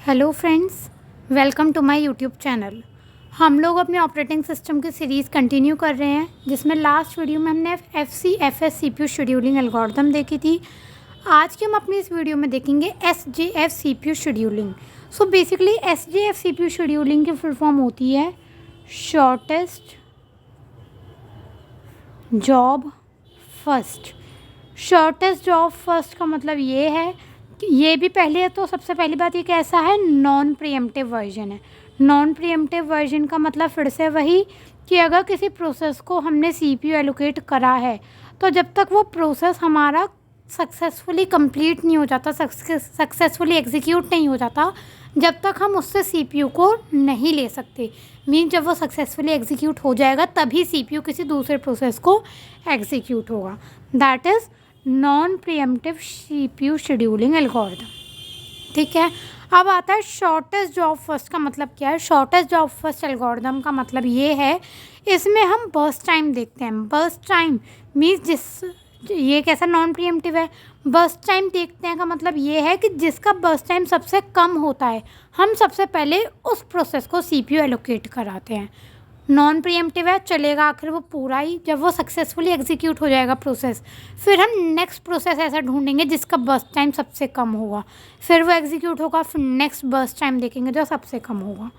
Hello friends, welcome to my YouTube channel. हम लोग अपने ऑपरेटिंग सिस्टम की सीरीज़ कंटिन्यू कर रहे हैं, जिसमें लास्ट वीडियो में हमने FCFS CPU शेड्यूलिंग एल्गोरिथम देखी थी। आज की हम अपनी इस वीडियो में देखेंगे SJF CPU scheduling. So basically SJF CPU scheduling की फुल फॉर्म होती है shortest job first. Shortest job first का मतलब ये है कि ये भी पहले तो सबसे पहली बात ये कैसा है, नॉन प्रीएम्प्टिव वर्जन है। नॉन प्रीएम्प्टिव वर्जन का मतलब फिर से वही कि अगर किसी प्रोसेस को हमने CPU एलोकेट करा है तो जब तक वो प्रोसेस हमारा सक्सेसफुली कंप्लीट नहीं हो जाता, सक्सेसफुली एग्जीक्यूट नहीं हो जाता, जब तक हम उससे CPU को नहीं ले सकते। मीन जब वो सक्सेसफुली एग्जीक्यूट हो जाएगा तभी CPU किसी दूसरे प्रोसेस को एग्जीक्यूट होगा। That is non pre-emptive CPU scheduling algorithm. ठीक है, अब आता है शॉर्टेस्ट जॉब फर्स्ट का मतलब क्या है। शॉर्टेस्ट जॉब फर्स्ट एल्गोरिथम का मतलब ये है, इसमें हम बर्स्ट टाइम देखते हैं। बर्स्ट टाइम मीन्स ये कैसा नॉन प्रीएम्प्टिव है। बर्स्ट टाइम देखते हैं का मतलब ये है कि जिसका बर्स्ट टाइम सबसे कम होता है हम सबसे पहले उस प्रोसेस को CPU एलोकेट कराते हैं। नॉन प्रीएम्प्टिव है, चलेगा आखिर वो पूरा ही, जब वो सक्सेसफुली एग्जीक्यूट हो जाएगा प्रोसेस, फिर हम नेक्स्ट प्रोसेस ऐसा ढूंढेंगे जिसका बर्स्ट टाइम सबसे कम होगा, फिर वो एग्जीक्यूट होगा, फिर नेक्स्ट बर्स्ट टाइम देखेंगे जो सबसे कम होगा।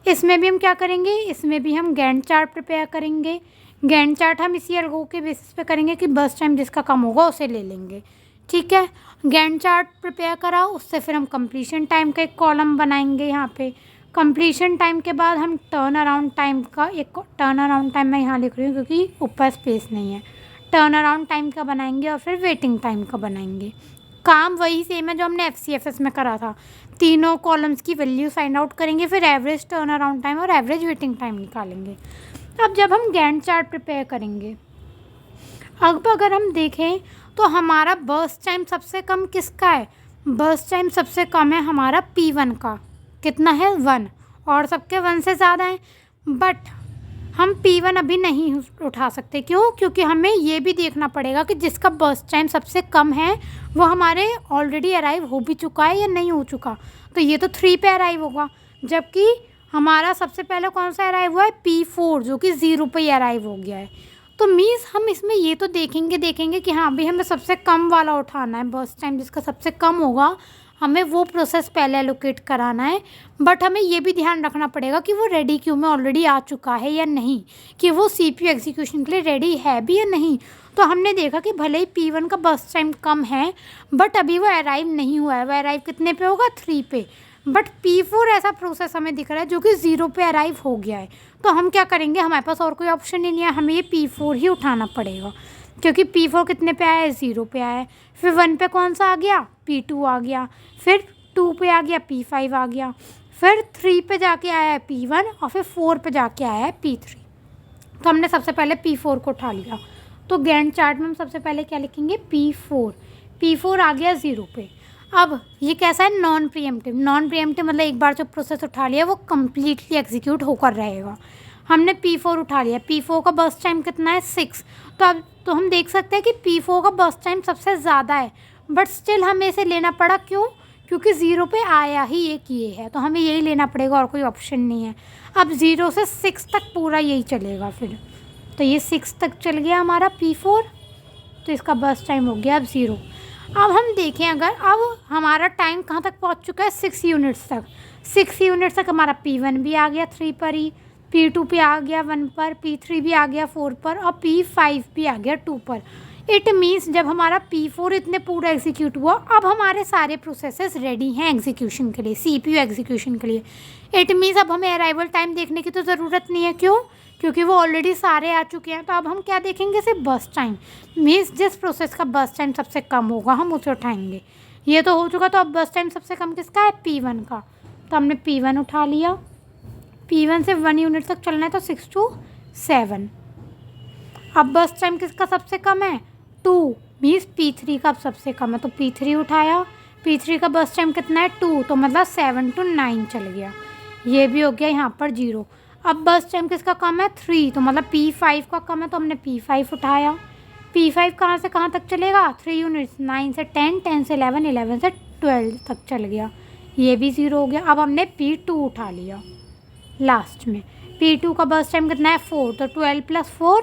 इसमें भी हम क्या करेंगे, इसमें भी हम गैंट चार्ट प्रिपेयर करेंगे। गैंट चार्ट हम इसी एल्गो के बेसिस पे करेंगे कि बर्स्ट टाइम जिसका कम होगा उसे ले लेंगे। ठीक है, गैंट चार्ट प्रिपेयर करा, उससे फिर हम कंप्लीशन टाइम का एक कॉलम बनाएंगे। यहाँ पे कंप्लीशन टाइम के बाद हम टर्न अराउंड टाइम का एक टर्न अराउंड टाइम मैं यहाँ लिख रही हूँ क्योंकि ऊपर स्पेस नहीं है। टर्न अराउंड टाइम का बनाएंगे और फिर वेटिंग टाइम का बनाएंगे। काम वही सेम है जो हमने FCFS में करा था। तीनों कॉलम्स की वैल्यू फाइंड आउट करेंगे, फिर एवरेज टर्न अराउंड टाइम और एवरेज वेटिंग टाइम निकालेंगे। अब जब हम गैंट चार्ट प्रिपेयर करेंगे, अब अगर हम देखें तो हमारा बर्स्ट टाइम सबसे कम किसका है। बर्स्ट टाइम सबसे कम है हमारा P1 का। कितना है, 1, और सबके 1 से ज़्यादा है। बट हम P1 अभी नहीं उठा सकते। क्यों? क्योंकि हमें ये भी देखना पड़ेगा कि जिसका बर्स्ट टाइम सबसे कम है वो हमारे ऑलरेडी अराइव हो भी चुका है या नहीं हो चुका। तो ये तो 3 पे अराइव होगा, जबकि हमारा सबसे पहले कौन सा अराइव हुआ है, P4, जो कि 0 पे ही अराइव हो गया है। तो मीन्स हम इसमें ये तो देखेंगे कि हाँ अभी हमें सबसे कम वाला उठाना है। बर्स्ट टाइम जिसका सबसे कम होगा हमें वो प्रोसेस पहले एलोकेट कराना है। बट हमें ये भी ध्यान रखना पड़ेगा कि वो रेडी क्यू में ऑलरेडी आ चुका है या नहीं, कि वो CPU एग्जीक्यूशन के लिए रेडी है भी या नहीं। तो हमने देखा कि भले ही P1 का बर्स्ट टाइम कम है बट अभी वो अराइव नहीं हुआ है। वो अराइव कितने पे होगा, 3 पे। बट P4 ऐसा प्रोसेस हमें दिख रहा है जो कि 0 पे अराइव हो गया है। तो हम क्या करेंगे, हमारे पास और कोई ऑप्शन ही नहीं है, हमें ये P4 ही उठाना पड़ेगा, क्योंकि P4 कितने पे आया है, 0 पे आया है। फिर 1 पे कौन सा आ गया, P2 आ गया। फिर 2 पे आ गया, P5 आ गया। फिर 3 पे जाके आया है P1 और फिर 4 पे जाके आया है P3। तो हमने सबसे पहले P4 को उठा लिया। तो गैंट चार्ट में हम सबसे पहले क्या लिखेंगे, P4। P4 आ गया 0 पे। अब ये कैसा है, नॉन प्रीएम्प्टिव। नॉन प्रीएम्प्टिव मतलब एक बार जो प्रोसेस उठा लिया वो कम्प्लीटली एग्जीक्यूट होकर रहेगा। हमने P4 उठा लिया। P4 का बर्स्ट टाइम कितना है, 6। तो अब तो हम देख सकते हैं कि P4 का बर्स्ट टाइम सबसे ज़्यादा है, बट स्टिल हमें इसे लेना पड़ा। क्यों? क्योंकि 0 पे आया ही एक ये है, तो हमें यही लेना पड़ेगा, और कोई ऑप्शन नहीं है। अब 0 से 6 तक पूरा यही चलेगा फिर। तो ये 6 तक चल गया हमारा P4, तो इसका बर्स्ट टाइम हो गया अब 0। अब हम देखें, अगर अब हमारा टाइम कहाँ तक पहुँच चुका है, 6 यूनिट्स तक। 6 यूनिट्स तक हमारा P1 भी आ गया 3 पर ही, P2 पे आ गया 1 पर, P3 भी आ गया 4 पर और P5 भी आ गया 2 पर। इट मीन्स जब हमारा P4 इतने पूरा एग्जीक्यूट हुआ, अब हमारे सारे प्रोसेसेस रेडी हैं एग्जीक्यूशन के लिए, CPU एग्जीक्यूशन के लिए। इट मीन्स अब हमें अराइवल टाइम देखने की तो ज़रूरत नहीं है। क्यों? क्योंकि वो ऑलरेडी सारे आ चुके हैं। तो अब हम क्या देखेंगे, सिर्फ बर्स्ट टाइम। मीन्स जिस प्रोसेस का बर्स्ट टाइम सबसे कम होगा हम उसे उठाएंगे। ये तो हो चुका, तो अब बर्स्ट टाइम सबसे कम किसका है, P1 का। तो हमने P1 उठा लिया। P1 से 1 यूनिट तक चलना है, तो 6 to 7। अब बर्स्ट टाइम किसका सबसे कम है, 2। मीन्स P3 का अब सबसे कम है, तो P3 उठाया। P3 का बर्स्ट टाइम कितना है, 2, तो मतलब 7 to 9 चल गया। ये भी हो गया यहाँ पर 0। अब बर्स्ट टाइम किसका कम है, 3, तो मतलब P5 का कम है, तो हमने P5 उठाया। P5 कहाँ से कहाँ तक चलेगा, 3 यूनिट्स, 9 से 10, 10 से 11, 11 से 12 तक चल गया। ये भी 0 हो गया। अब हमने P2 उठा लिया लास्ट में। P2 का बर्स्ट टाइम कितना है 4, तो 12 + 4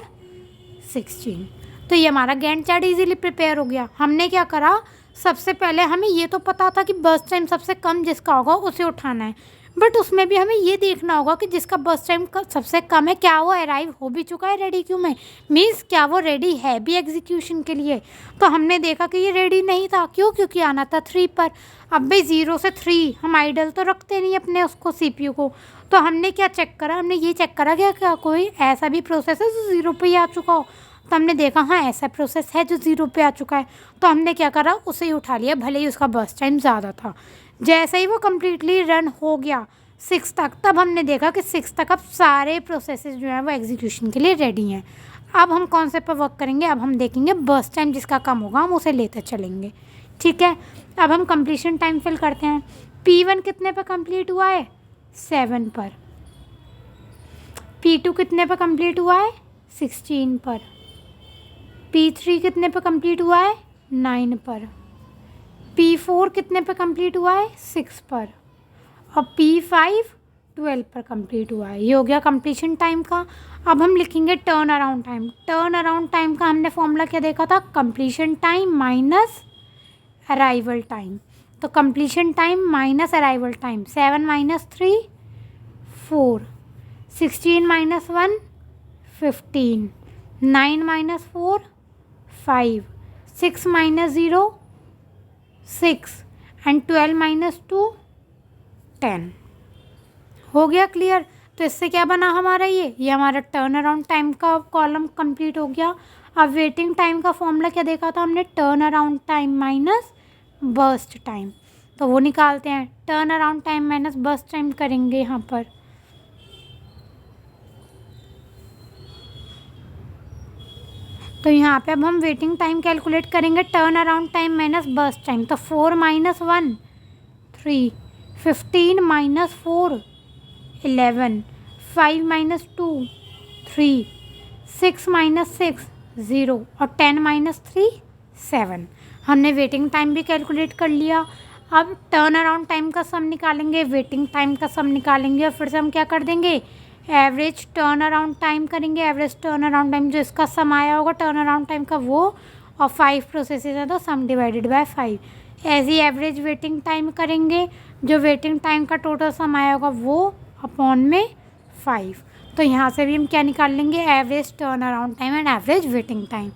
16। तो ये हमारा गैंट चार्ट इजीली प्रिपेयर हो गया। हमने क्या करा, सबसे पहले हमें ये तो पता था कि बर्स्ट टाइम सबसे कम जिसका होगा उसे उठाना है, बट उसमें भी हमें ये देखना होगा कि जिसका बर्स्ट टाइम सबसे कम है क्या वो अराइव हो भी चुका है रेडी क्यों में, मीन्स क्या वो रेडी है भी एग्जीक्यूशन के लिए। तो हमने देखा कि ये रेडी नहीं था, क्यों, क्योंकि आना था 3 पर। अब भाई 0 से 3 हम आइडल तो रखते नहीं अपने उसको CPU को। तो हमने क्या चेक करा, हमने ये चेक करा क्या कोई ऐसा भी प्रोसेस है जो 0 पे ही आ चुका हो। तो हमने देखा हाँ ऐसा प्रोसेस है जो 0 पे आ चुका है। तो हमने क्या करा, उसे ही उठा लिया, भले ही उसका बर्स्ट टाइम ज़्यादा था। जैसे ही वो कम्प्लीटली रन हो गया 6 तक, तब हमने देखा कि 6 तक अब सारे प्रोसेसेस जो हैं वो एग्जीक्यूशन के लिए रेडी हैं। अब हम कौन से पर वर्क करेंगे, अब हम देखेंगे बर्स्ट टाइम जिसका कम होगा हम उसे लेते चलेंगे। ठीक है, अब हम कंप्लीशन टाइम फिल करते हैं। P1 कितने पर कंप्लीट हुआ है 7 पर। P2 कितने पर कंप्लीट हुआ है 16 पर। P3 कितने पर कंप्लीट हुआ है 9 पर। P4 कितने पर कंप्लीट हुआ है 6 पर। और P5 12 पर कंप्लीट हुआ है। ये हो गया कंप्लीशन टाइम का। अब हम लिखेंगे turn around time. Turn around time का हमने फॉर्मूला क्या देखा था, completion time minus arrival time. तो completion time minus arrival time, 7 - 3 4, 16 - 1 15, 9 - 4 5, 6 - 0 6 and 12 - 2 10। हो गया क्लियर। तो इससे क्या बना हमारा, ये हमारा टर्न अराउंड टाइम का कॉलम कंप्लीट हो गया। अब वेटिंग टाइम का फॉर्मूला क्या देखा था हमने, turn around time minus burst time. तो वो निकालते हैं, turn around time minus burst time करेंगे यहाँ पर। तो यहाँ पे अब हम वेटिंग टाइम कैलकुलेट करेंगे, turn around time minus burst time. तो 4 - 1 3, 15 - 4 11, 5 - 2 3, 6 - 6 0 और 10 - 3 7। हमने वेटिंग टाइम भी कैलकुलेट कर लिया। अब टर्न अराउंड टाइम का सम निकालेंगे, वेटिंग टाइम का सम निकालेंगे और फिर से हम क्या कर देंगे, एवरेज टर्न अराउंड टाइम करेंगे। एवरेज टर्न अराउंड टाइम जो इसका सम आया होगा टर्न अराउंड टाइम का वो, और 5 प्रोसेसेस है तो सम डिवाइडेड बाय 5। एज ही एवरेज वेटिंग टाइम करेंगे, जो वेटिंग टाइम का टोटल सम आया होगा वो अपॉन में 5। तो यहाँ से भी हम क्या निकाल लेंगे, average turn around time and average waiting time.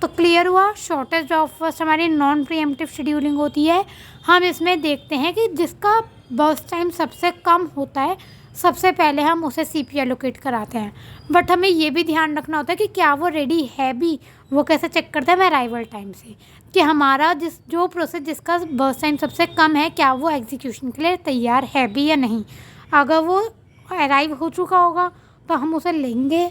तो क्लियर हुआ, शॉर्टेस्ट जॉब फर्स्ट हमारी नॉन प्रीएम्प्टिव शेड्यूलिंग होती है। हम इसमें देखते हैं कि जिसका बर्स्ट टाइम सबसे कम होता है सबसे पहले हम उसे CPU एलोकेट कराते हैं। बट हमें ये भी ध्यान रखना होता है कि क्या वो रेडी है भी। वो कैसे चेक करते हैं, अराइवल टाइम से, कि हमारा जो प्रोसेस जिसका बर्स्ट टाइम सबसे कम है क्या वो एग्जीक्यूशन के लिए तैयार है भी या नहीं। अगर वो अराइव हो चुका होगा तो हम उसे लेंगे,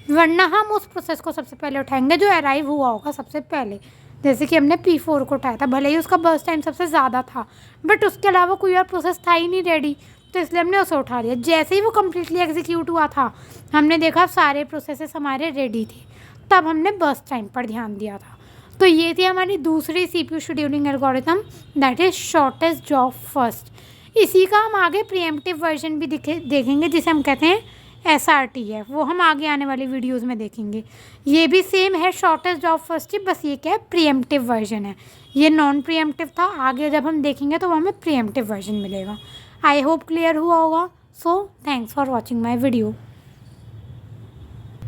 वरना हम उस प्रोसेस को सबसे पहले उठाएंगे जो अराइव हुआ होगा सबसे पहले। जैसे कि हमने P4 को उठाया था, भले ही उसका बर्स्ट टाइम सबसे ज़्यादा था बट उसके अलावा कोई और प्रोसेस था ही नहीं रेडी, तो इसलिए हमने उसे उठा लिया। जैसे ही वो कम्प्लीटली एग्जीक्यूट हुआ था हमने देखा सारे प्रोसेसेस हमारे रेडी थे, तब हमने बर्स्ट टाइम पर ध्यान दिया था। तो ये थी हमारी दूसरी CPU scheduling algorithm, that is shortest job first. इसी का हम आगे प्रीएम्प्टिव वर्जन भी देखेंगे जिसे हम कहते हैं SRT है, वो हम आगे आने वाली वीडियोस में देखेंगे। ये भी सेम है शॉर्टेस्ट जॉब फर्स्ट ही, बस ये क्या है प्रीएम्प्टिव वर्जन है। ये नॉन प्रीएम्प्टिव था, आगे जब हम देखेंगे तो वो हमें प्रीएम्प्टिव वर्जन मिलेगा। आई होप क्लियर हुआ होगा। So thanks for watching my video.